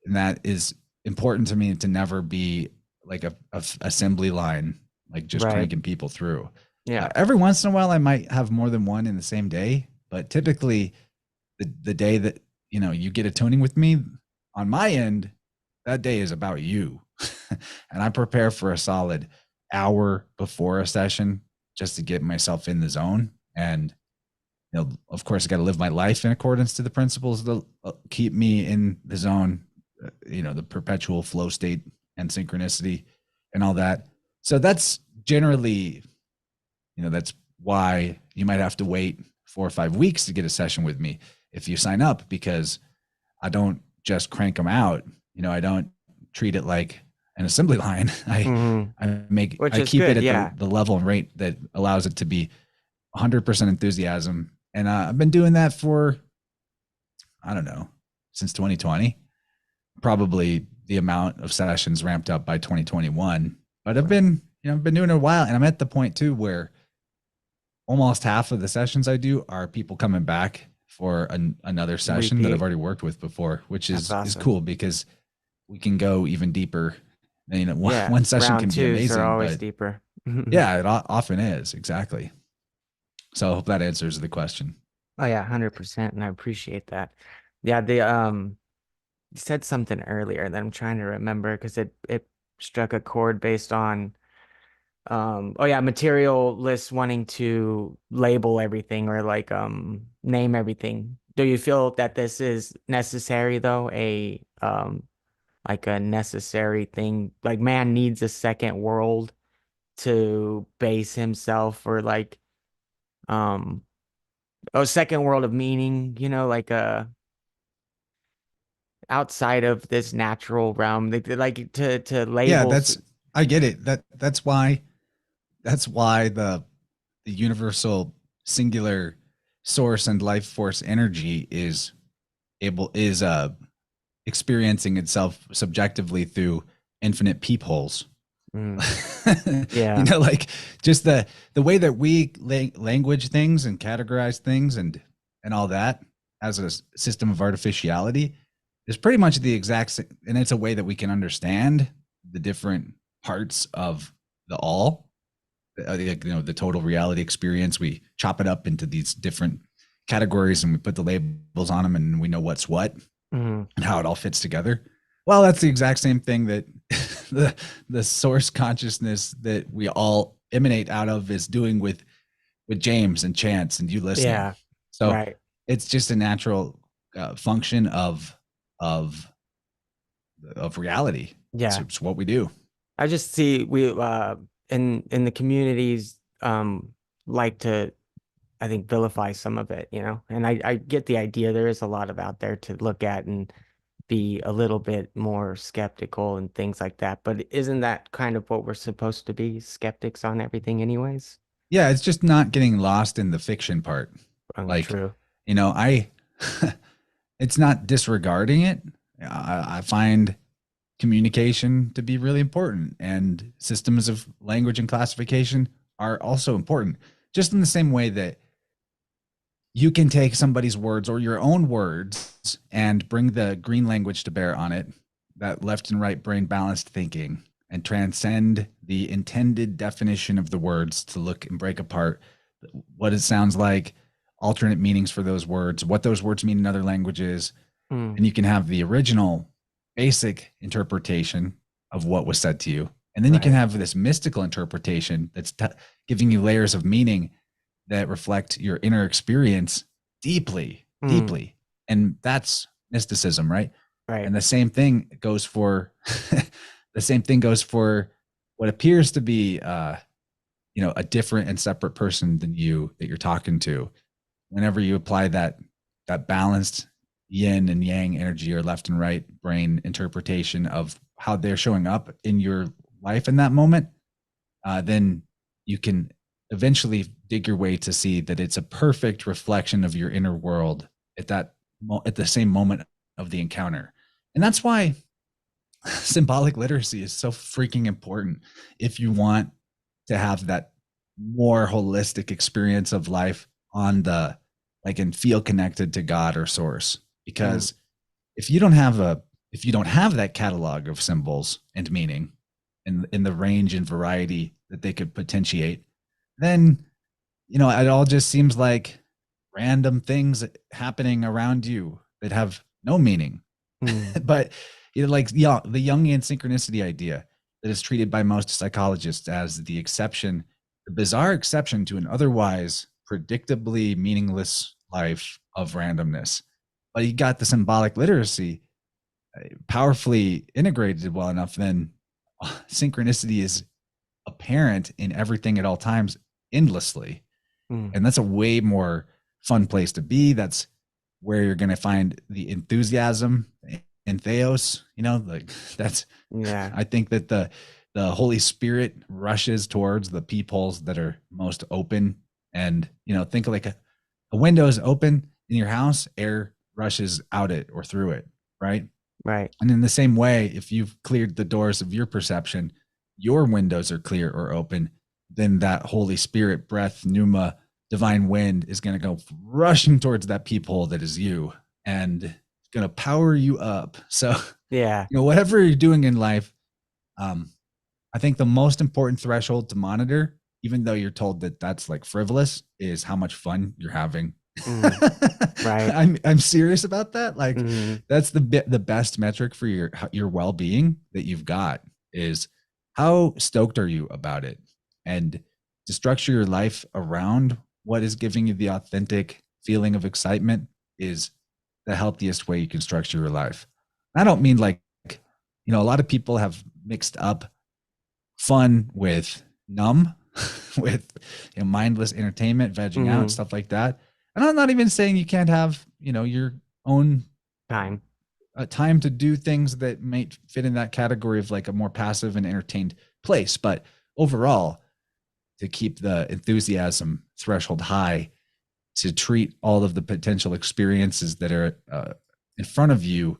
and that is important to me to never be like a assembly line, like just right. cranking people through. Yeah. Every once in a while, I might have more than one in the same day, but typically, the day that you get a tuning with me on my end, that day is about you, and I prepare for a solid hour before a session just to get myself in the zone. And of course, I got to live my life in accordance to the principles that keep me in the zone, the perpetual flow state and synchronicity and all that. So that's generally, that's why you might have to wait 4 or 5 weeks to get a session with me if you sign up, because I don't just crank them out. I don't treat it like an assembly line. I Hmm. Which I is keep it good. at Yeah. the level and rate that allows it to be 100% enthusiasm. And I've been doing that for, I don't know, since 2020. Probably the amount of sessions ramped up by 2021. But I've been doing it a while, and I'm at the point too where almost half of the sessions I do are people coming back for another session that I've Repeat. already worked with before, which That's is awesome. cool because we can go even deeper. And, Yeah. one session Round can be twos are amazing, always but deeper. yeah, it often is. Exactly. So I hope that answers the question. Oh yeah, 100%. And I appreciate that. Yeah, you said something earlier that I'm trying to remember because it struck a chord based on oh yeah, materialists wanting to label everything or like name everything. Do you feel that this is necessary though? Like a necessary thing. Like man needs a second world to base himself or like um a second world of meaning, like outside of this natural realm. Like to Yeah, labels. I get it. That's why the universal singular source and life force energy is experiencing itself subjectively through infinite peepholes. Mm, yeah. Like just the way that we language things and categorize things and all that as a system of artificiality is pretty much the exact same, and it's a way that we can understand the different parts of the all, the total reality experience. We chop it up into these different categories and we put the labels on them, and we know what's what Mm, and how it all fits together. Well, that's the exact same thing that the source consciousness that we all emanate out of is doing with James and Chance and you listening. yeah. So Right. it's just a natural function of reality. Yeah. It's what we do. I just see we in the communities like to I think vilify some of it. And I get the idea there is a lot of out there to look at and be a little bit more skeptical and things like that. But isn't that kind of what we're supposed to be, skeptics on everything anyways? Yeah, it's just not getting lost in the fiction part. Like, True. I it's not disregarding it. I find communication to be really important, and systems of language and classification are also important, just in the same way that you can take somebody's words or your own words and bring the green language to bear on it, that left and right brain balanced thinking, and transcend the intended definition of the words to look and break apart what it sounds like, alternate meanings for those words, what those words mean in other languages. And you can have the original basic interpretation of what was said to you. And then you can Right. have this mystical interpretation that's giving you layers of meaning that reflect your inner experience deeply, deeply. And that's mysticism, right? Right. And the same thing goes for the same thing goes for what appears to be a different and separate person than you that you're talking to. Whenever you apply that balanced yin and yang energy or left and right brain interpretation of how they're showing up in your life in that moment, then you can eventually dig your way to see that it's a perfect reflection of your inner world at the same moment of the encounter. And that's why symbolic literacy is so freaking important if you want to have that more holistic experience of life on the and feel connected to God or source. Because if you don't have that catalog of symbols and meaning in the range and variety that they could potentiate, then it all just seems like random things happening around you that have no meaning. But the Jungian synchronicity idea that is treated by most psychologists as the bizarre exception to an otherwise predictably meaningless life of randomness. But you got the symbolic literacy powerfully integrated well enough, then synchronicity is apparent in everything at all times endlessly. And that's a way more fun place to be. That's where you're going to find the enthusiasm and theos, that's, I think that the Holy Spirit rushes towards the peepholes that are most open. And, think of like a window is open in your house, air rushes out it or through it. Right. Right. And in the same way, if you've cleared the doors of your perception, your windows are clear or open, then that Holy Spirit breath, pneuma, divine wind is going to go rushing towards that peephole that is you and it's going to power you up. So, whatever you're doing in life, I think the most important threshold to monitor, even though you're told that that's like frivolous, is how much fun you're having. Right. I'm serious about that. Like that's the best metric for your well-being that you've got is how stoked are you about it, and to structure your life around what is giving you the authentic feeling of excitement is the healthiest way you can structure your life. I don't mean a lot of people have mixed up fun with numb, with mindless entertainment, vegging out, stuff like that. And I'm not even saying you can't have, your own time to do things that might fit in that category of like a more passive and entertained place. But overall, to keep the enthusiasm threshold high, to treat all of the potential experiences that are in front of you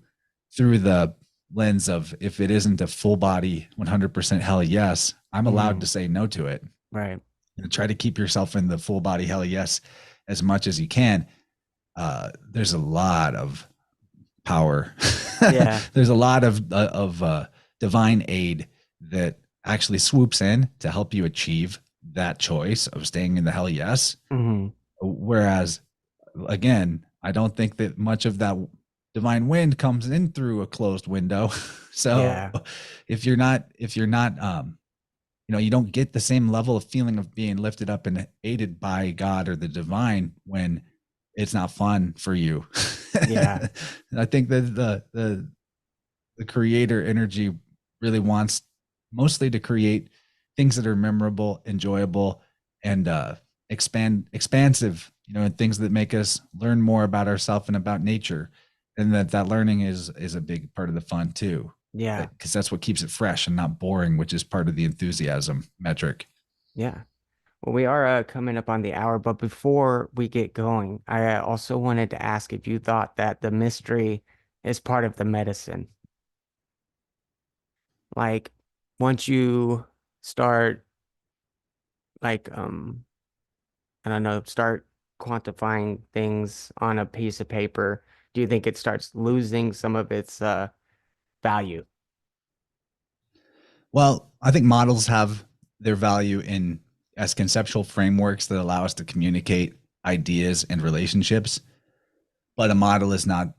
through the lens of, if it isn't a full body 100% hell yes, I'm allowed to say no to it. Right. And try to keep yourself in the full body hell yes as much as you can. There's a lot of power. There's a lot of divine aid that actually swoops in to help you achieve that choice of staying in the hell yes. Whereas, again, I don't think that much of that divine wind comes in through a closed window. So if you're not, you don't get the same level of feeling of being lifted up and aided by God or the divine when it's not fun for you. I think that the creator energy really wants mostly to create things that are memorable, enjoyable, and expansive, and things that make us learn more about ourselves and about nature. And that learning is a big part of the fun too. Because that's what keeps it fresh and not boring, which is part of the enthusiasm metric. Well, we are coming up on the hour, but before we get going, I also wanted to ask if you thought that the mystery is part of the medicine. Like once you start I don't know, start quantifying things on a piece of paper, do you think it starts losing some of its value? Well, I think models have their value in as conceptual frameworks that allow us to communicate ideas and relationships, but a model is not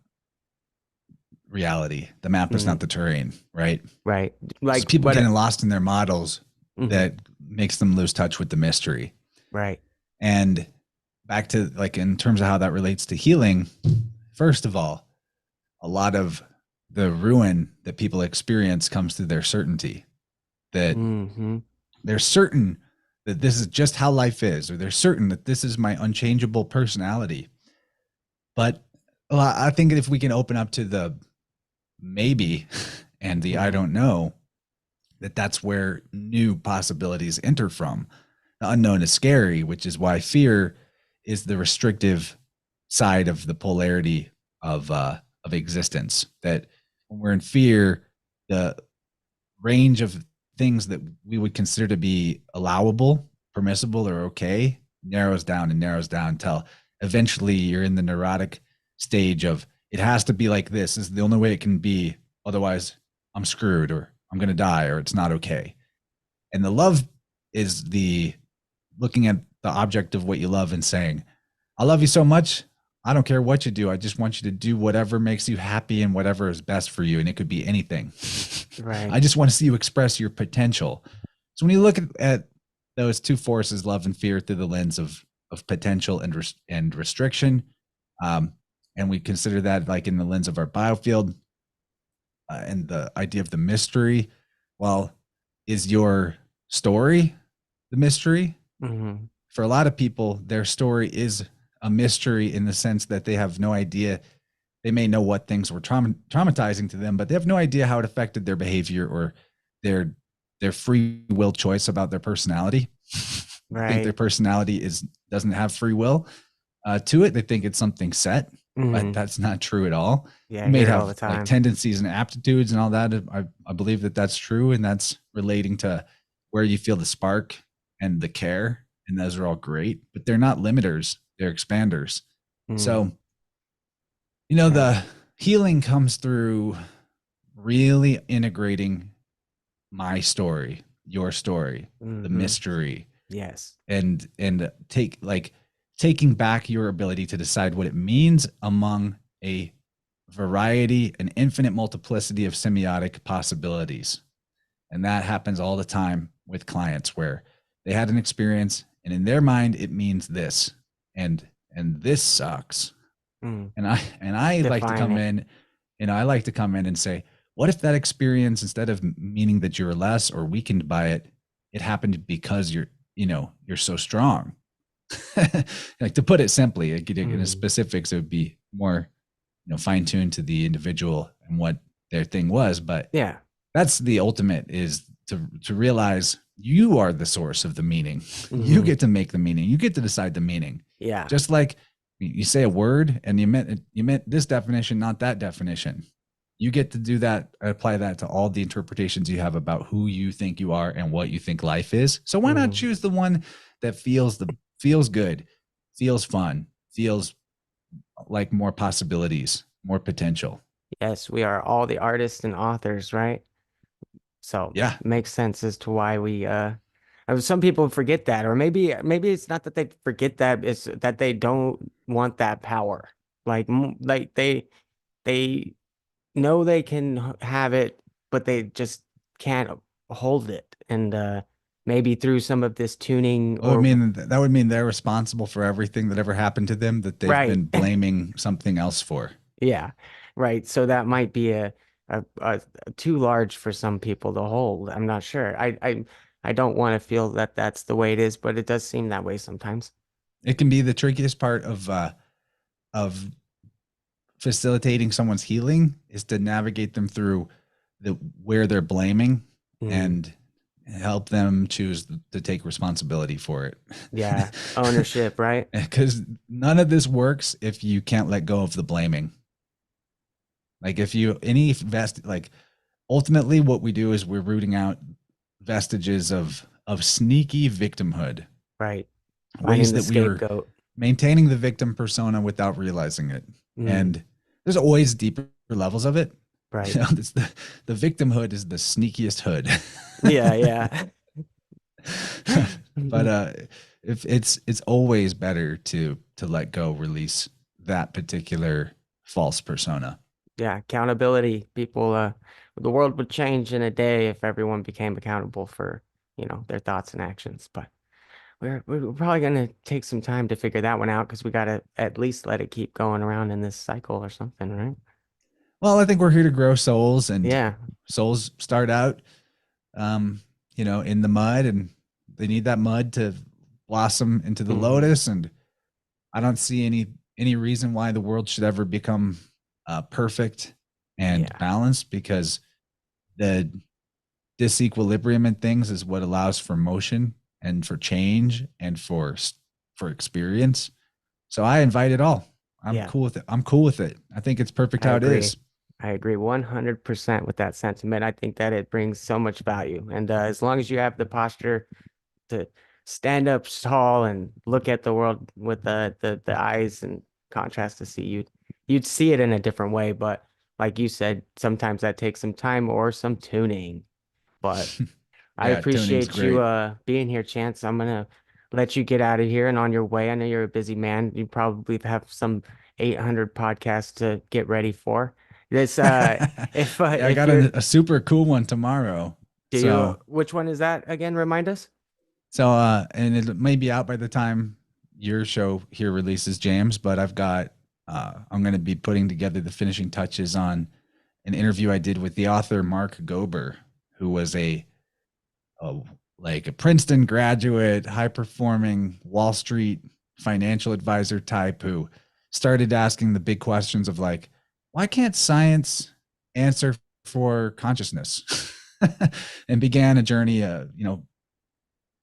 reality. The map is Hmm. not the terrain, right? Right. It's Like people what? getting lost in their models Mhm. that makes them lose touch with the mystery. Right. And back to like in terms of how that relates to healing, first of all, a lot of the ruin that people experience comes through their certainty that Hmm. they're certain that this is just how life is, or they're certain that this is my unchangeable personality. But I think if we can open up to the maybe and the I Hmm. don't know, that's where new possibilities enter from. The unknown is scary, which is why fear is the restrictive side of the polarity of existence. That when we're in fear, the range of things that we would consider to be allowable, permissible, or okay narrows down and narrows down until eventually you're in the neurotic stage of it has to be like this is the only way it can be. Otherwise, I'm screwed or I'm going to die or it's not okay. And the love is the looking at the object of what you love and saying, I love you so much. I don't care what you do. I just want you to do whatever makes you happy and whatever is best for you. And it could be anything. Right. I just want to see you express your potential. So when you look at those two forces, love and fear, through the lens of potential and restriction, um, and we consider that like in the lens of our biofield and the idea of the mystery, well, is your story the mystery? Hmm. For a lot of people, their story is a mystery in the sense that they have no idea. They may know what things were traumatizing to them, but they have no idea how it affected their behavior or their their free will choice about their personality. They think their Right. personality is doesn't have free will to it. They think it's something set, but Hmm. that's not true at all. Yeah, You I may hear it all the have like time. tendencies and aptitudes and all that. I believe that that's true, and that's relating to where you feel the spark and the care, and those are all great. But they're not limiters; they're expanders. Mm. So you know Right. the healing comes through really integrating my story, your story, the Hmm. mystery, Yes. and taking back your ability to decide what it means among a variety, an infinite multiplicity of semiotic possibilities. And that happens all the time with clients where they had an experience and in their mind it means this and this sucks. Mm. And I like to Define come it. in, I like to come in and say, what if that experience, instead of meaning that you're less or weakened by it, it happened because you're so strong. Like, to put it simply, in the Mm. specifics, it would be more, fine tuned to the individual and what their thing was. But Yeah. that's the ultimate, is to realize you are the source of the meaning. You Hmm. get to make the meaning. You get to decide the meaning. Yeah. Just like you say a word and you meant this definition, not that definition. You get to do that, apply that to all the interpretations you have about who you think you are and what you think life is. So why not Hmm. choose the one that feels good, feels fun, feels like more possibilities, more potential. Yes, we are all the artists and authors, right? So Yeah. makes sense as to why we some people forget that, or maybe it's not that they forget that, it's that they don't want that power. Like they know they can have it, but they just can't hold it. And maybe through some of this tuning Well, I or mean, that would mean they're responsible for everything that ever happened to them that they've right. been blaming something else for. Yeah, right. So that might be a too large for some people to hold. I'm not sure. I don't want to feel that that's the way it is, but it does seem that way sometimes. It can be the trickiest part of facilitating someone's healing, is to navigate them through the where they're blaming Mm, and help them choose to take responsibility for it. yeah, ownership, right? Because none of this works if you can't let go of the blaming. Like, if you any vest like ultimately what we do is we're rooting out vestiges of sneaky victimhood, Right. Finding ways the that we were scapegoat. maintaining the victim persona without realizing it. Mm, And there's always deeper levels of it. right. It's the victimhood is the sneakiest hood. Yeah, yeah. But if it's always better to let go, release that particular false persona. Yeah, accountability. People, the world would change in a day if everyone became accountable for, their thoughts and actions. But we're probably gonna take some time to figure that one out because we gotta at least let it keep going around in this cycle or something, right? Well, I think we're here to grow souls, and Yeah. souls start out, um, in the mud, and they need that mud to blossom into the Hmm. lotus. And I don't see any reason why the world should ever become perfect and Yeah. balanced, because the disequilibrium in things is what allows for motion and for change and for experience. So I invite it all. I'm Yeah. cool with it. I'm cool with it. I think it's perfect I how it agree. is. I agree 100% with that sentiment. I think that it brings so much value. And as long as you have the posture to stand up tall and look at the world with the eyes and contrast to see you'd see it in a different way. But like you said, sometimes that takes some time or some tuning. But I Yeah, tuning's appreciate you great. being here, Chance. I'm gonna let you get out of here and on your way. I know you're a busy man. You probably have some 800 podcasts to get ready for. This Yeah, I if got you're a super cool one tomorrow. do you So which one is that again? Remind us. and it may be out by the time your show here releases, James, but I'm going to be putting together the finishing touches on an interview I did with the author Mark Gober, who was a like a Princeton graduate, high performing Wall Street financial advisor type who started asking the big questions of like, why can't science answer for consciousness? And began a journey,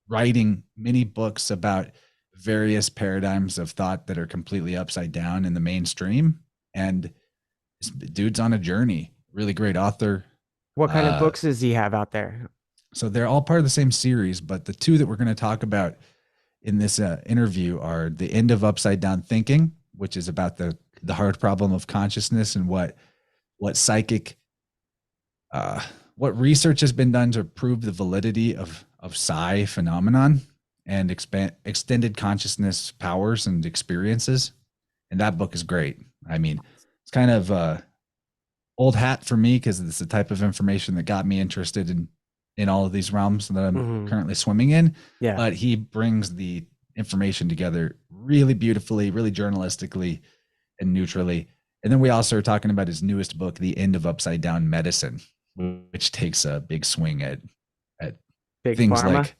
writing many books about various paradigms of thought that are completely upside down in the mainstream. And this dude's on a journey. Really great author. What kind of Uh, books does he have out there? so they're all part of the same series, but the two that we're going to talk about in this interview are The End of Upside Down Thinking, which is about the hard problem of consciousness and what psychic uh, what research has been done to prove the validity of psi phenomenon and extended consciousness powers and experiences. And that book is great. I mean, it's kind of old hat for me because it's the type of information that got me interested in all of these realms that I'm Hmm. currently swimming in. Yeah. But he brings the information together really beautifully, really journalistically and neutrally. And then we also are talking about his newest book, The End of Upside Down Medicine, which takes a big swing at Big things Pharma. like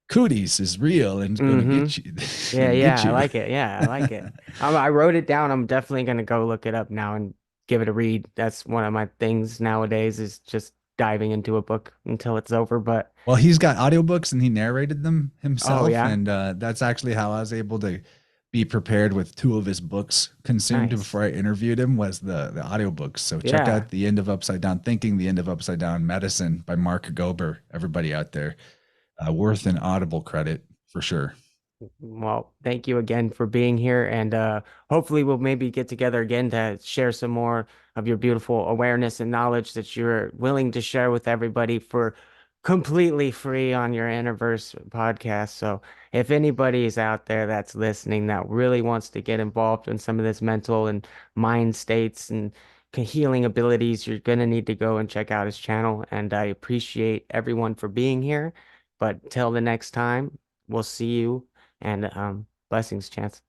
cooties is real and it's going to Hmm. get you, Yeah, going to yeah, get I you. like it. Yeah, I like it. I wrote it down. I'm definitely gonna go look it up now and give it a read. That's one of my things nowadays is just diving into a book until it's over. But Well, he's got audiobooks and he narrated them oh himself. yeah, And that's actually how I was able to be prepared with two of his books consumed nice. before I interviewed him was the audiobooks. So check Yeah. out The End of Upside Down Thinking, The End of Upside Down Medicine by Mark Gober. Everybody out there, worth an audible credit for sure. Well, thank you again for being here, and hopefully we'll maybe get together again to share some more of your beautiful awareness and knowledge that you're willing to share with everybody for completely free on your InnerVerse podcast. So if anybody is out there that's listening that really wants to get involved in some of this mental and mind states and healing abilities, you're gonna need to go and check out his channel. And I appreciate everyone for being here. But till the next time, we'll see you and blessings, Chance.